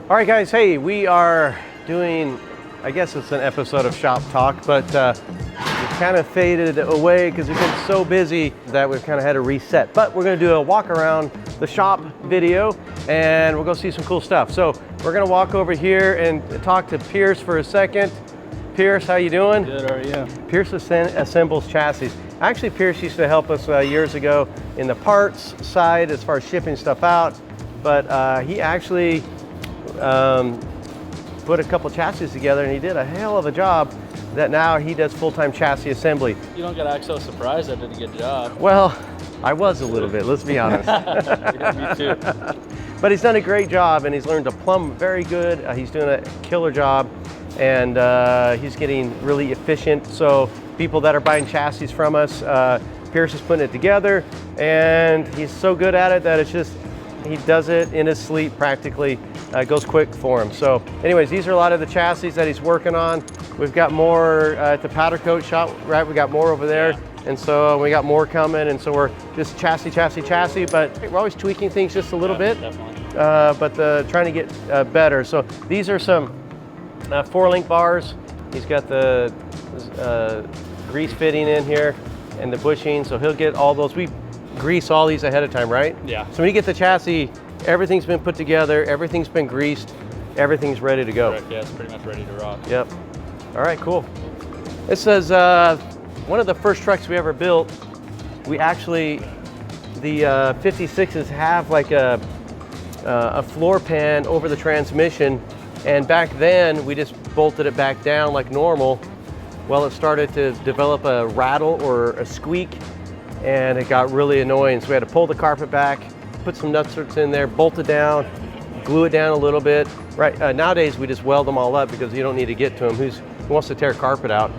All right, guys, hey, we are doing, I guess it's an episode of Shop Talk, but we kind of faded away because we've been so busy that we've kind of had to reset. But we're going to do a walk around the shop video and we'll go see some cool stuff. So we're going to walk over here and talk to Pierce for a second. Pierce, how you doing? Good, how are you? Pierce assembles chassis. Actually, Pierce used to help us years ago in the parts side as far as shipping stuff out, but he actually put a couple chassis together and he did a hell of a job that now he does full-time chassis assembly. You don't get act so surprised I did a good job. Well, I was a little bit, let's be honest. Yeah, me too. But he's done a great job and he's learned to plumb very good. He's doing a killer job and he's getting really efficient. So people that are buying chassis from us, Pierce is putting it together and he's so good at it that it's just, he does it in his sleep practically. It goes quick for him. So anyways, these are a lot of the chassis that he's working on. We've got more at the powder coat shop, right? We got more over there. Yeah. And so we got more coming. And so we're just chassis, but we're always tweaking things just a little bit, but trying to get better. So these are some 4-link bars. He's got the grease fitting in here and the bushing. So he'll get all those. We grease all these ahead of time, right? Yeah. So when you get the chassis, everything's been put together, everything's been greased, everything's ready to go. Correct, yeah, it's pretty much ready to rock. Yep. All right, cool. This is one of the first trucks we ever built. We actually, the 56s have like a floor pan over the transmission, and back then we just bolted it back down like normal. Well, it started to develop a rattle or a squeak, and it got really annoying. So we had to pull the carpet back, put some nuts in there, bolt it down, glue it down a little bit. Right nowadays we just weld them all up because you don't need to get to them. Who wants to tear carpet out?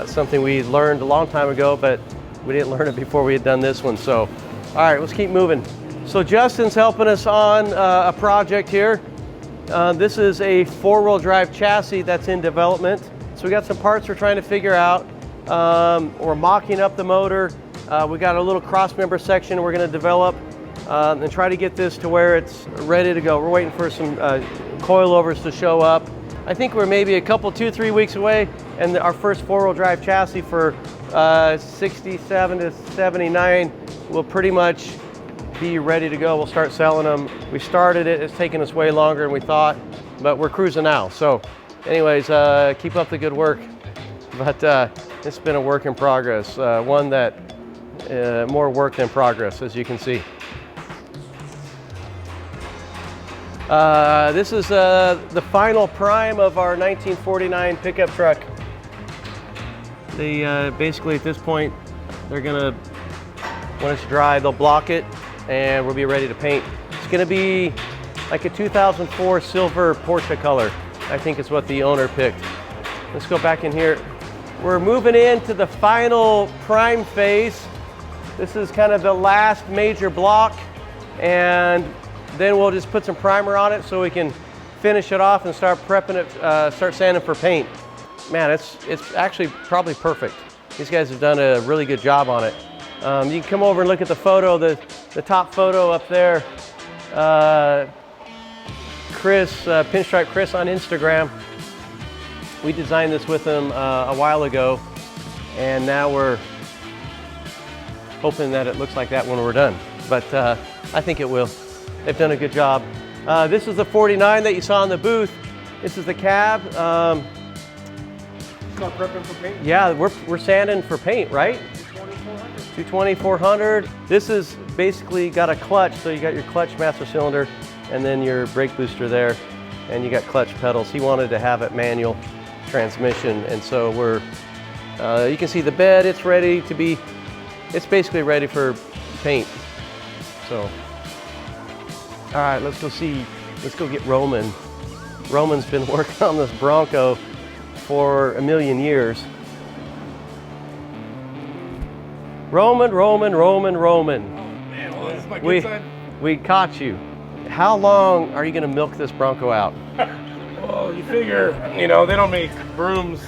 Something we learned a long time ago, but we didn't learn it before we had done this one. So, all right, let's keep moving. So Justin's helping us on a project here. This is a 4-wheel drive chassis that's in development. So we got some parts we're trying to figure out. We're mocking up the motor. We got a little cross member section we're going to develop and try to get this to where it's ready to go. We're waiting for some coilovers to show up. I think we're maybe a couple, 2-3 weeks away, and our first 4-wheel drive chassis for 67 to 79 will pretty much be ready to go. We'll start selling them. We started it, it's taken us way longer than we thought, but we're cruising now. So anyways, keep up the good work. But it's been a work in progress, one that more work than progress, as you can see. This is the final prime of our 1949 pickup truck. They basically at this point, they're gonna, when it's dry, they'll block it and we'll be ready to paint. It's gonna be like a 2004 silver Porsche color. I think it's what the owner picked. Let's go back in here. We're moving into the final prime phase. This is kind of the last major block, and then we'll just put some primer on it so we can finish it off and start prepping it, start sanding for paint. Man, it's actually probably perfect. These guys have done a really good job on it. You can come over and look at the photo, the top photo up there. Chris, Pinstripe Chris on Instagram. We designed this with him a while ago, and now we're hoping that it looks like that when we're done. But I think it will. They've done a good job. This is the 49 that you saw in the booth. This is the cab. Start prepping for paint? Yeah, we're sanding for paint, right? 220-400. This is basically got a clutch, so you got your clutch master cylinder and then your brake booster there, and you got clutch pedals. He wanted to have it manual transmission, and so we're, you can see the bed, it's ready to be, it's basically ready for paint. So, all right, let's go get Roman. Roman's been working on this Bronco for a million years. Roman. Oh man, well, this is my good side. We caught you. How long are you gonna milk this Bronco out? Well, you figure, you know, they don't make brooms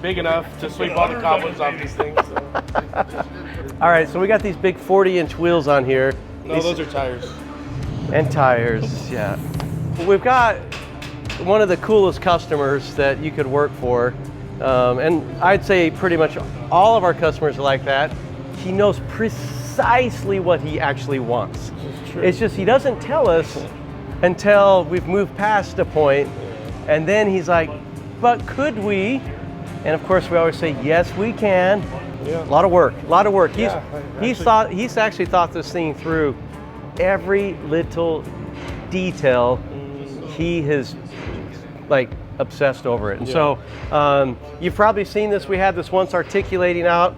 big enough to sweep all the cobwebs off these things. So. All right, so we got these big 40-inch wheels on here. No, those are tires. And tires, yeah. We've got one of the coolest customers that you could work for. And I'd say pretty much all of our customers are like that. He knows precisely what he actually wants. It's just he doesn't tell us until we've moved past a point, and then he's like, but could we? And of course we always say, yes, we can. Yeah. A lot of work, a lot of work. Yeah, He's actually thought this thing through. Every little detail, he has like obsessed over it. And so you've probably seen this. We had this once articulating out.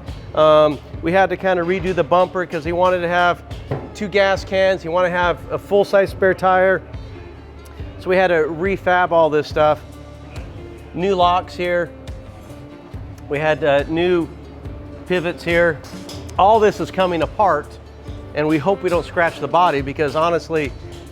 We had to kind of redo the bumper because he wanted to have 2 gas cans. He wanted to have a full-size spare tire. So we had to refab all this stuff. New locks here. We had new pivots here. All this is coming apart, and we hope we don't scratch the body, because honestly,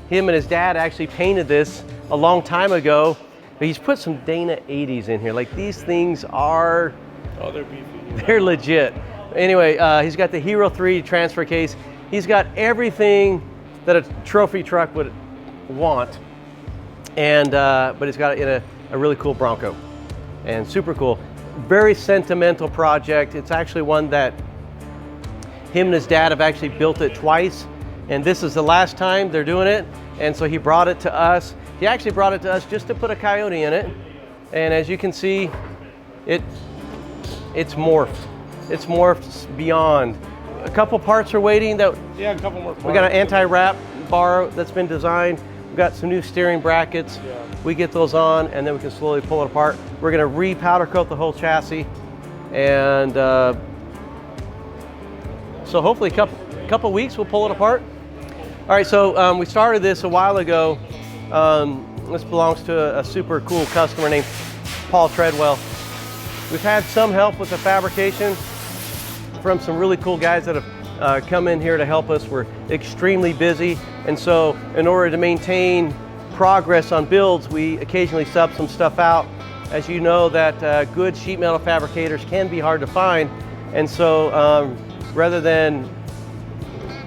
him and his dad actually painted this a long time ago. But he's put some Dana 80s in here. Like, these things are, Oh, they're beefy. they're legit. Anyway, he's got the Hero 3 transfer case. He's got everything that a trophy truck would want, and but he's got it in a really cool Bronco, and super cool. Very sentimental project. It's actually one that him and his dad have actually built it twice, and this is the last time they're doing it, and so he brought it to us. He actually brought it to us just to put a Coyote in it, and as you can see, it's morphed. It's morphed beyond. A couple parts are waiting. A couple more. We got an anti-wrap bar that's been designed. We've got some new steering brackets. Yeah. We get those on, and then we can slowly pull it apart. We're gonna re-powder coat the whole chassis, and so hopefully a couple weeks we'll pull it apart. All right, so we started this a while ago. This belongs to a super cool customer named Paul Treadwell. We've had some help with the fabrication from some really cool guys that have come in here to help us. We're extremely busy, and so in order to maintain progress on builds, we occasionally sub some stuff out. As you know, that good sheet metal fabricators can be hard to find, and so rather than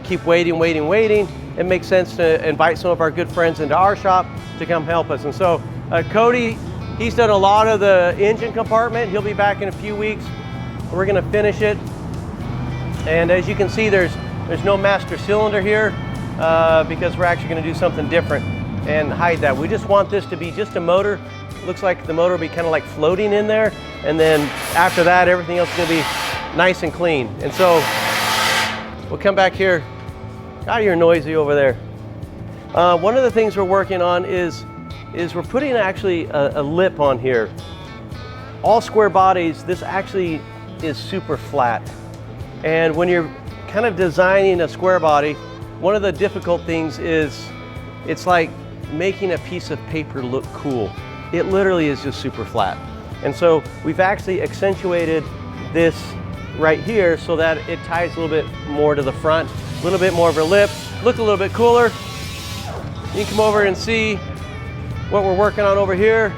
keep waiting, it makes sense to invite some of our good friends into our shop to come help us. And so Cody, he's done a lot of the engine compartment. He'll be back in a few weeks. We're gonna finish it. And as you can see, there's no master cylinder here because we're actually gonna do something different and hide that. We just want this to be just a motor. Looks like the motor will be kind of like floating in there. And then after that, everything else is gonna be nice and clean. And so we'll come back here. God, you're noisy over there. One of the things we're working on is we're putting actually a lip on here. All square bodies, this actually is super flat. And when you're kind of designing a square body, one of the difficult things is it's like making a piece of paper look cool. It literally is just super flat. And so we've actually accentuated this right here so that it ties a little bit more to the front, a little bit more of a lip, look a little bit cooler. You can come over and see what we're working on over here.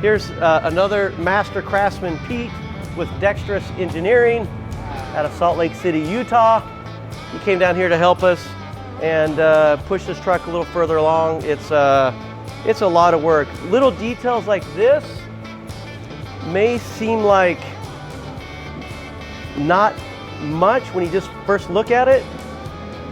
Here's another master craftsman, Pete, with Dexterous Engineering out of Salt Lake City, Utah. He came down here to help us and push this truck a little further along. It's a lot of work. Little details like this may seem like not much when you just first look at it,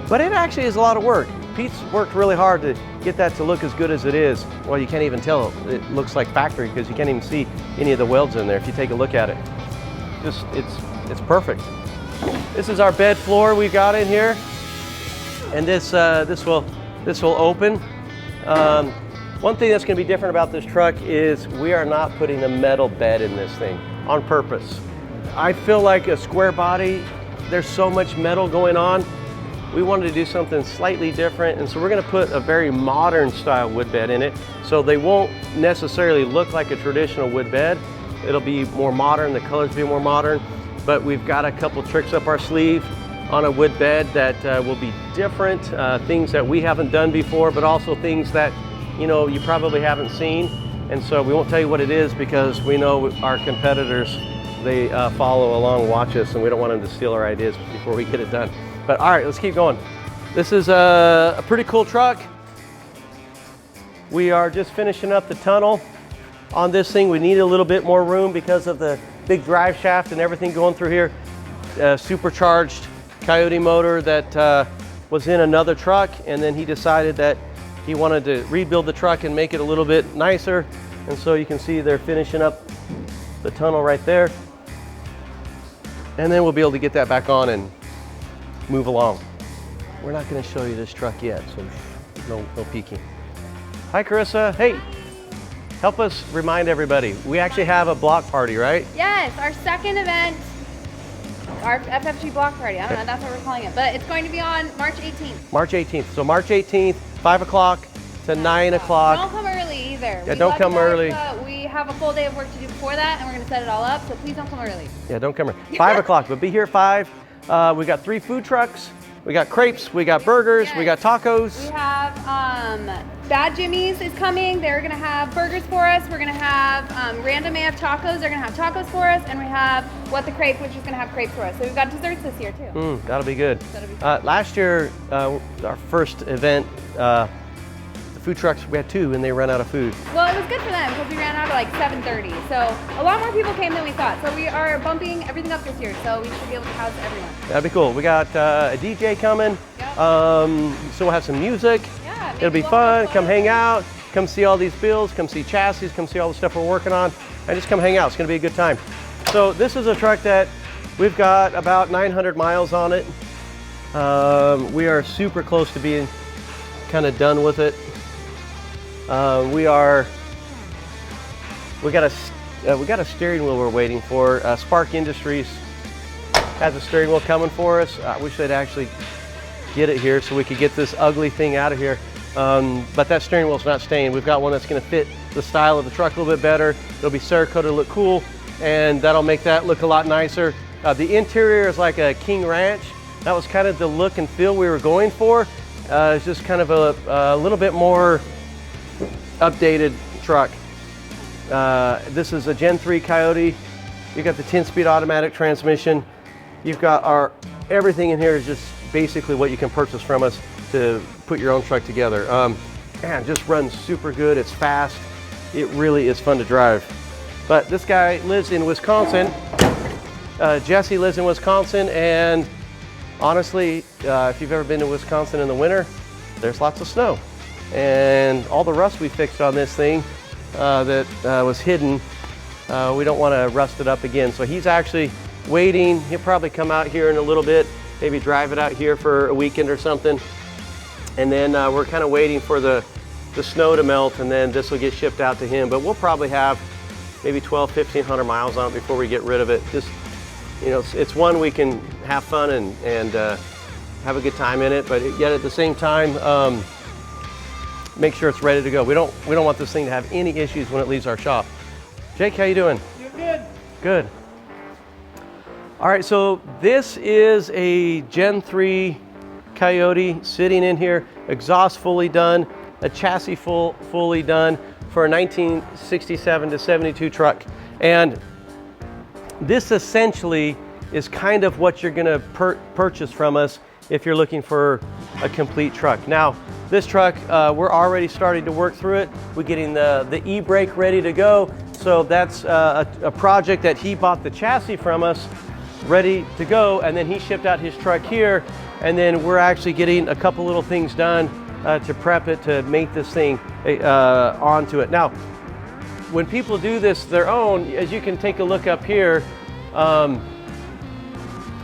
but it actually is a lot of work. Pete's worked really hard to get that to look as good as it is. Well, you can't even tell it looks like factory because you can't even see any of the welds in there if you take a look at it. Just, it's perfect. This is our bed floor we've got in here, and this will open. One thing that's going to be different about this truck is we are not putting a metal bed in this thing on purpose. I feel like a square body, there's so much metal going on. We wanted to do something slightly different, and so we're going to put a very modern style wood bed in it, so they won't necessarily look like a traditional wood bed. It'll be more modern, the colors will be more modern, but we've got a couple tricks up our sleeve on a wood bed that will be different, things that we haven't done before, but also things that you probably haven't seen. And so we won't tell you what it is because we know our competitors, they follow along, watch us, and we don't want them to steal our ideas before we get it done. But all right, let's keep going. This is a pretty cool truck. We are just finishing up the tunnel on this thing. We need a little bit more room because of the big drive shaft and everything going through here. Supercharged Coyote motor that was in another truck, and then he decided that he wanted to rebuild the truck and make it a little bit nicer. And so you can see they're finishing up the tunnel right there. And then we'll be able to get that back on and move along. We're not going to show you this truck yet, so no peeking. Hi, Carissa. Hey, help us remind everybody. We actually have a block party, right? Yes, our second event, our FFG block party. I don't know, that's what we're calling it. But it's going to be on March 18th. March 18th. So March 18th, 5 o'clock to 9 o'clock. Don't come early either. Yeah, don't come early. We have a full day of work to do before that, and we're going to set it all up, so please don't come early. Yeah, don't come early. 5 o'clock, but be here at 5. We got 3 food trucks. We got crepes, we got burgers, we got tacos. We have Bad Jimmy's is coming. They're gonna have burgers for us. We're gonna have Random AF Tacos. They're gonna have tacos for us. And we have What the Crepe, which is gonna have crepes for us. So we've got desserts this year too. That'll be good. That'll be fun. Last year, our first event, the food trucks, we had 2 and they ran out of food. Well, it was good for them because we ran out at like 7:30. So a lot more people came than we thought. So we are bumping everything up this year. So we should be able to house everyone. That'd be cool. We got a DJ coming. Yep. So we'll have some music. Yeah, It'll be fun. Come hang out. Come see all these builds. Come see chassis. Come see all the stuff we're working on. And just come hang out. It's going to be a good time. So this is a truck that we've got about 900 miles on it. We are super close to being kind of done with it. We got a steering wheel we're waiting for. Spark Industries has a steering wheel coming for us. I wish they'd actually get it here so we could get this ugly thing out of here. But that steering wheel's not staying. We've got one that's going to fit the style of the truck a little bit better. It'll be Cerakote, look cool, and that'll make that look a lot nicer. The interior is like a King Ranch. That was kind of the look and feel we were going for. It's just kind of a little bit more updated truck. This is a Gen 3 Coyote. You got the 10-speed automatic transmission. You've got everything in here is just basically what you can purchase from us to put your own truck together. Man, just runs super good. It's fast. It really is fun to drive. But this guy lives in Wisconsin. Jesse lives in Wisconsin, and honestly, if you've ever been to Wisconsin in the winter, there's lots of snow. And all the rust we fixed on this thing that was hidden, we don't want to rust it up again. So he's actually waiting. He'll probably come out here in a little bit, maybe drive it out here for a weekend or something. And then we're kind of waiting for the snow to melt, and then this will get shipped out to him. But we'll probably have maybe 1,500 miles on it before we get rid of it. Just, you know, it's one we can have fun and have a good time in it, but yet at the same time, make sure it's ready to go. We don't want this thing to have any issues when it leaves our shop. Jake, how you doing? You're good. Good. All right, so this is a Gen 3 Coyote sitting in here, exhaust fully done, a chassis fully done for a 1967 to 72 truck. And this essentially is kind of what you're gonna purchase from us if you're looking for a complete truck. Now, this truck, we're already starting to work through it. We're getting the e-brake ready to go. So that's a project that he bought the chassis from us, ready to go, and then he shipped out his truck here, and then we're actually getting a couple little things done to prep it to make this thing onto it. Now, when people do this their own, as you can take a look up here,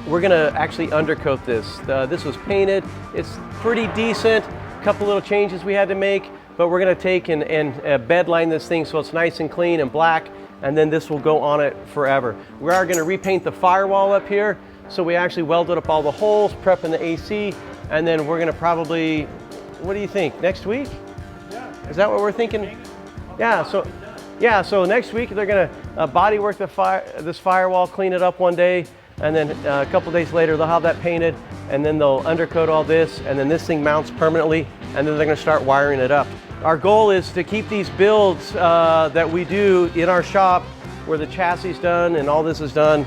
we're gonna actually undercoat this. This was painted. It's pretty decent. A couple little changes we had to make, but we're gonna take and bed line this thing so it's nice and clean and black, and then this will go on it forever. We are gonna repaint the firewall up here. So we actually welded up all the holes, prepping the AC, and then we're gonna probably, what do you think, next week? Yeah. Is that what we're thinking? Yeah, so next week they're gonna body work this firewall, clean it up one day, and then a couple days later they'll have that painted, and then they'll undercoat all this, and then this thing mounts permanently, and then they're gonna start wiring it up. Our goal is to keep these builds that we do in our shop, where the chassis is done and all this is done,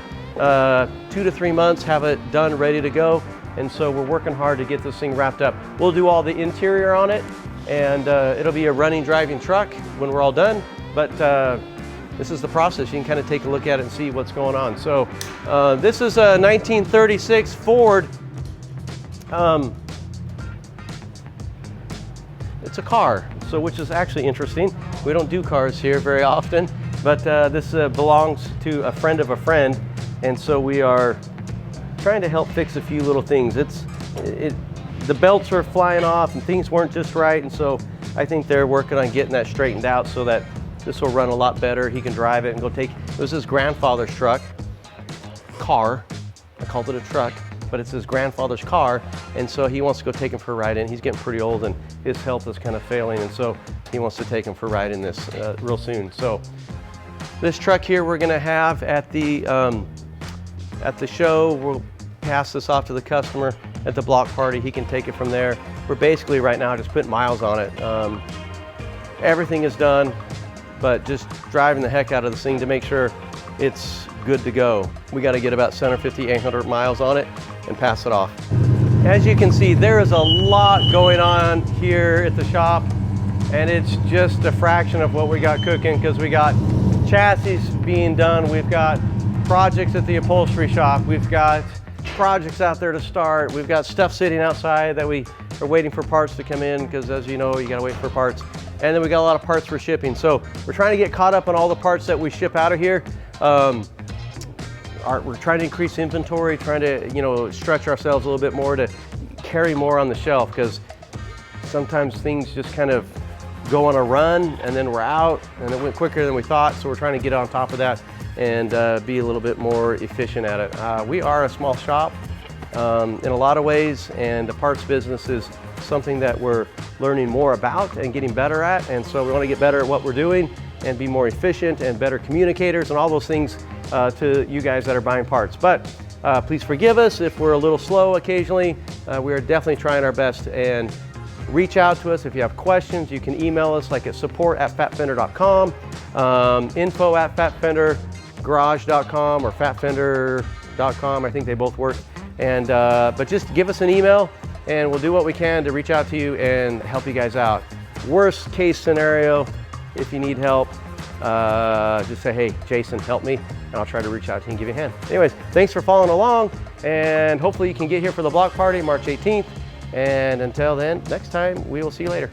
2 to 3 months, have it done, ready to go. And so we're working hard to get this thing wrapped up. We'll do all the interior on it, and it'll be a running, driving truck when we're all done. But this is the process. You can kind of take a look at it and see what's going on. So this is a 1936 Ford. It's a car, so which is actually interesting. We don't do cars here very often, but this belongs to a friend of a friend, and so we are trying to help fix a few little things. The belts are flying off and things weren't just right, and so I think they're working on getting that straightened out so that this will run a lot better. He can drive it and go take, it was his grandfather's car. I called it a truck, but it's his grandfather's car, and so he wants to go take him for a ride in. He's getting pretty old and his health is kind of failing, and so he wants to take him for a ride in this real soon. So this truck here we're gonna have at the show. We'll pass this off to the customer at the block party. He can take it from there. We're basically right now just putting miles on it. Everything is done, but just driving the heck out of this thing to make sure it's good to go. We got to get about 750, 800 miles on it and pass it off. As you can see, there is a lot going on here at the shop, and it's just a fraction of what we got cooking, because we got chassis being done, we've got projects at the upholstery shop, we've got projects out there to start, we've got stuff sitting outside that we are waiting for parts to come in, because as you know, you got to wait for parts. And then we got a lot of parts for shipping. So we're trying to get caught up on all the parts that we ship out of here. We're trying to increase inventory, trying to stretch ourselves a little bit more to carry more on the shelf, because sometimes things just kind of go on a run and then we're out, and it went quicker than we thought. So we're trying to get on top of that and be a little bit more efficient at it. We are a small shop in a lot of ways, and the parts business is something that we're learning more about and getting better at, and so we want to get better at what we're doing and be more efficient and better communicators and all those things to you guys that are buying parts. But please forgive us if we're a little slow occasionally. We are definitely trying our best, and reach out to us if you have questions. You can email us like at support@fatfender.com, info@fatfendergarage.com or fatfender.com. I think they both work. And but just give us an email and we'll do what we can to reach out to you and help you guys out. Worst case scenario, if you need help, just say, hey, Jason, help me, and I'll try to reach out to you and give you a hand. Anyways, thanks for following along, and hopefully you can get here for the block party March 18th. And until then, next time, we will see you later.